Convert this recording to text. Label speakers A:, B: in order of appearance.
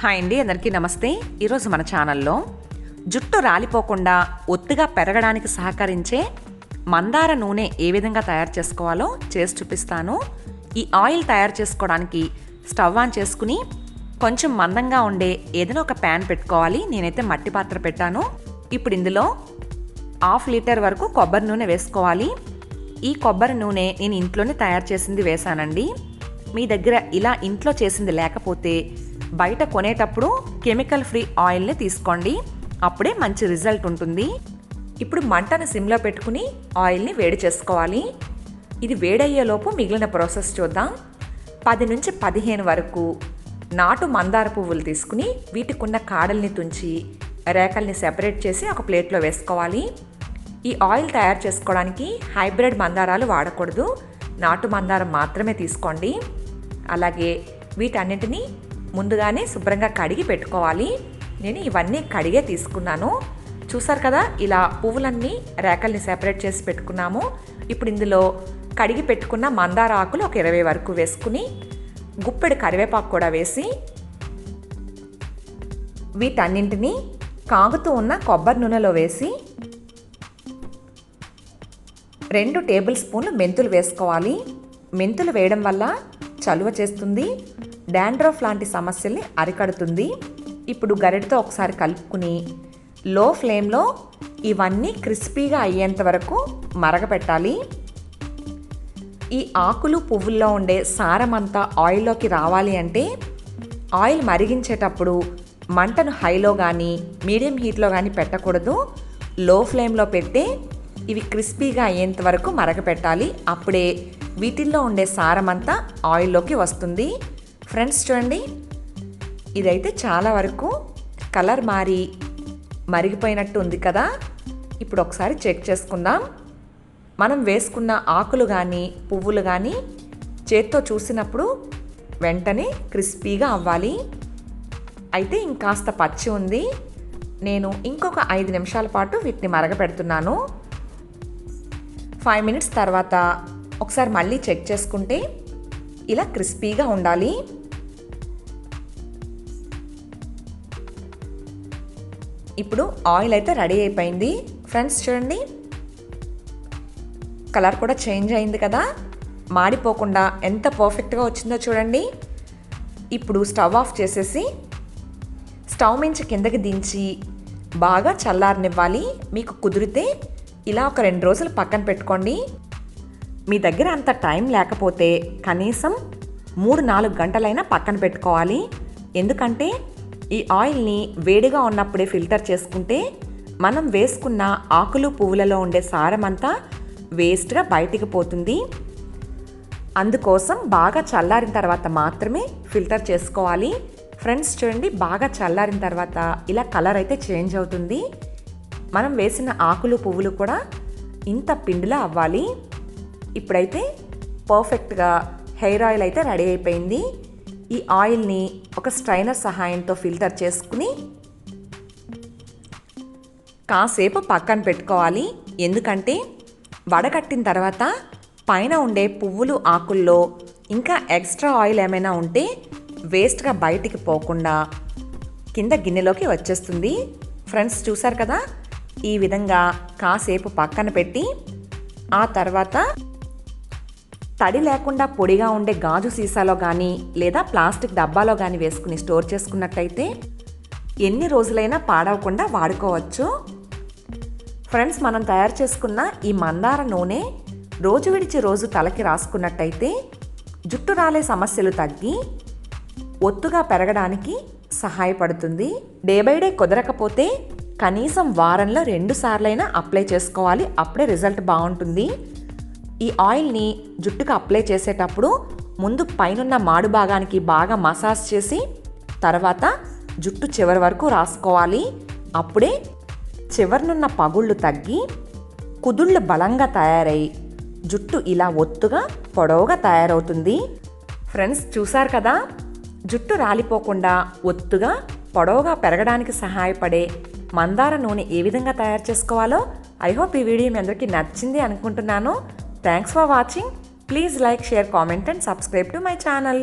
A: Hi అండి, అందరికీ నమస్తే. ఈరోజు మన ఛానల్లో జుట్టు రాలిపోకుండా ఒత్తుగా పెరగడానికి సహకరించే మందార నూనె ఏ విధంగా తయారు చేసుకోవాలో చేసి చూపిస్తాను. ఈ ఆయిల్ తయారు చేసుకోవడానికి స్టవ్ ఆన్ చేసుకుని కొంచెం మందంగా ఉండే ఏదైనా ఒక ప్యాన్ పెట్టుకోవాలి. నేనైతే మట్టి పాత్ర పెట్టాను. ఇప్పుడు ఇందులో 1/2 లీటర్ వరకు కొబ్బరి నూనె వేసుకోవాలి. ఈ కొబ్బరి నూనె నేను ఇంట్లోనే తయారు చేసింది వేసానండి. మీ దగ్గర ఇలా ఇంట్లో చేసింది లేకపోతే బయట కొనేటప్పుడు కెమికల్ ఫ్రీ ఆయిల్ని తీసుకోండి. అప్పుడే మంచి రిజల్ట్ ఉంటుంది. ఇప్పుడు మంటను సిమ్లో పెట్టుకుని ఆయిల్ని వేడి చేసుకోవాలి. ఇది వేడయ్యేలోపు మిగిలిన ప్రాసెస్ చూద్దాం. 10 నుంచి 15 వరకు నాటు మందార పువ్వులు తీసుకుని వీటికున్న కాడల్ని తుంచి రేకల్ని సెపరేట్ చేసి ఒక ప్లేట్లో వేసుకోవాలి. ఈ ఆయిల్ తయారు చేసుకోవడానికి హైబ్రిడ్ మందారాలు వాడకూడదు, నాటు మందారం మాత్రమే తీసుకోండి. అలాగే వీటన్నిటిని ముందుగానే శుభ్రంగా కడిగి పెట్టుకోవాలి. నేను ఇవన్నీ కడిగే తీసుకున్నాను. చూసారు కదా, ఇలా పువ్వులన్నీ రేకల్ని సెపరేట్ చేసి పెట్టుకున్నాము. ఇప్పుడు ఇందులో కడిగి పెట్టుకున్న మందార ఆకులు ఒక 20 వరకు వేసుకుని గుప్పెడు కరివేపాకు కూడా వేసి వీటన్నింటినీ కాగుతూ ఉన్న కొబ్బరి నూనెలో వేసి 2 టేబుల్ స్పూన్లు మెంతులు వేసుకోవాలి. మెంతులు వేయడం వల్ల చలువ చేస్తుంది, డాండ్రఫ్ లాంటి సమస్యల్ని అరికడుతుంది. ఇప్పుడు గరిటతో ఒకసారి కలుపుకుని లో ఫ్లేమ్లో ఇవన్నీ క్రిస్పీగా అయ్యేంత వరకు మరగపెట్టాలి. ఈ ఆకులు పువ్వుల్లో ఉండే సారమంతా ఆయిల్లోకి రావాలి అంటే ఆయిల్ మరిగించేటప్పుడు మంటను హైలో కానీ మీడియం హీట్లో కానీ పెట్టకూడదు. లో ఫ్లేమ్లో పెట్టి ఇవి క్రిస్పీగా అయ్యేంత వరకు మరగపెట్టాలి. అప్పుడే వీటిల్లో ఉండే సారమంతా ఆయిల్లోకి వస్తుంది. ఫ్రెండ్స్ చూడండి, ఇదైతే చాలా వరకు కలర్ మారి మరిగిపోయినట్టు ఉంది కదా. ఇప్పుడు ఒకసారి చెక్ చేసుకుందాం. మనం వేసుకున్న ఆకులు కానీ పువ్వులు కానీ చేత్తో చూసినప్పుడు వెంటనే క్రిస్పీగా అవ్వాలి. అయితే ఇంకాస్త పచ్చి ఉంది. నేను ఇంకొక 5 నిమిషాల పాటు వీటిని మరగపెడుతున్నాను. 5 మినిట్స్ తర్వాత ఒకసారి మళ్ళీ చెక్ చేసుకుంటే ఇలా క్రిస్పీగా ఉండాలి. ఇప్పుడు ఆయిల్ అయితే రెడీ అయిపోయింది. ఫ్రెండ్స్ చూడండి, కలర్ కూడా చేంజ్ అయింది కదా, మాడిపోకుండా ఎంత పర్ఫెక్ట్గా వచ్చిందో చూడండి. ఇప్పుడు స్టవ్ ఆఫ్ చేసేసి స్టవ్ మించి కిందకి దించి బాగా చల్లారనివ్వాలి. మీకు కుదిరితే ఇలా ఒక 2 రోజులు పక్కన పెట్టుకోండి. మీ దగ్గర అంత టైం లేకపోతే కనీసం 3-4 గంటలైనా పక్కన పెట్టుకోవాలి. ఎందుకంటే ఈ ఆయిల్ని వేడిగా ఉన్నప్పుడే ఫిల్టర్ చేసుకుంటే మనం వేసుకున్న ఆకులు పువ్వులలో ఉండే సారమంతా వేస్ట్గా బయటికి పోతుంది. అందుకోసం బాగా చల్లారిన తర్వాత మాత్రమే ఫిల్టర్ చేసుకోవాలి. ఫ్రెండ్స్ చూడండి, బాగా చల్లారిన తర్వాత ఇలా కలర్ అయితే చేంజ్ అవుతుంది. మనం వేసిన ఆకులు పువ్వులు కూడా ఇంత పిండిలా అవ్వాలి. ఇప్పుడైతే పర్ఫెక్ట్గా హెయిర్ ఆయిల్ అయితే రెడీ అయిపోయింది. ఈ ఆయిల్ని ఒక స్ట్రైనర్ సహాయంతో ఫిల్టర్ చేసుకుని కాసేపు పక్కన పెట్టుకోవాలి. ఎందుకంటే వడకట్టిన తర్వాత పైన ఉండే పువ్వులు ఆకుల్లో ఇంకా ఎక్స్ట్రా ఆయిల్ ఏమైనా ఉంటే వేస్ట్గా బయటికి పోకుండా కింద గిన్నెలోకి వచ్చేస్తుంది. ఫ్రెండ్స్ చూసారు కదా, ఈ విధంగా కాసేపు పక్కన పెట్టి ఆ తర్వాత తడి లేకుండా పొడిగా ఉండే గాజు సీసాలో కానీ లేదా ప్లాస్టిక్ డబ్బాలో కానీ వేసుకుని స్టోర్ చేసుకున్నట్టయితే ఎన్ని రోజులైనా పాడవకుండా వాడుకోవచ్చు. ఫ్రెండ్స్, మనం తయారు చేసుకున్న ఈ మందార నూనె రోజు విడిచి రోజు తలకి రాసుకున్నట్టయితే జుట్టు రాలే సమస్యలు తగ్గి ఒత్తుగా పెరగడానికి సహాయపడుతుంది. డే బై డే కుదరకపోతే కనీసం వారంలో 2 సార్లైనా అప్లై చేసుకోవాలి. అప్పుడే రిజల్ట్ బాగుంటుంది. ఈ ఆయిల్ని జుట్టుకు అప్లై చేసేటప్పుడు ముందు పైనున్న మాడు భాగానికి బాగా మసాజ్ చేసి తర్వాత జుట్టు చివరి వరకు రాసుకోవాలి. అప్పుడే చివరినున్న పగుళ్ళు తగ్గి కుదుళ్ళు బలంగా తయారై జుట్టు ఇలా ఒత్తుగా పొడవుగా తయారవుతుంది. ఫ్రెండ్స్ చూసారు కదా, జుట్టు రాలిపోకుండా ఒత్తుగా పొడవుగా పెరగడానికి సహాయపడే మందార నూనె ఏ విధంగా తయారు చేసుకోవాలో. ఐ హోప్ ఈ వీడియో మీ అందరికీ నచ్చింది అనుకుంటున్నాను. Thanks for watching. Please like, share, comment and subscribe to my channel.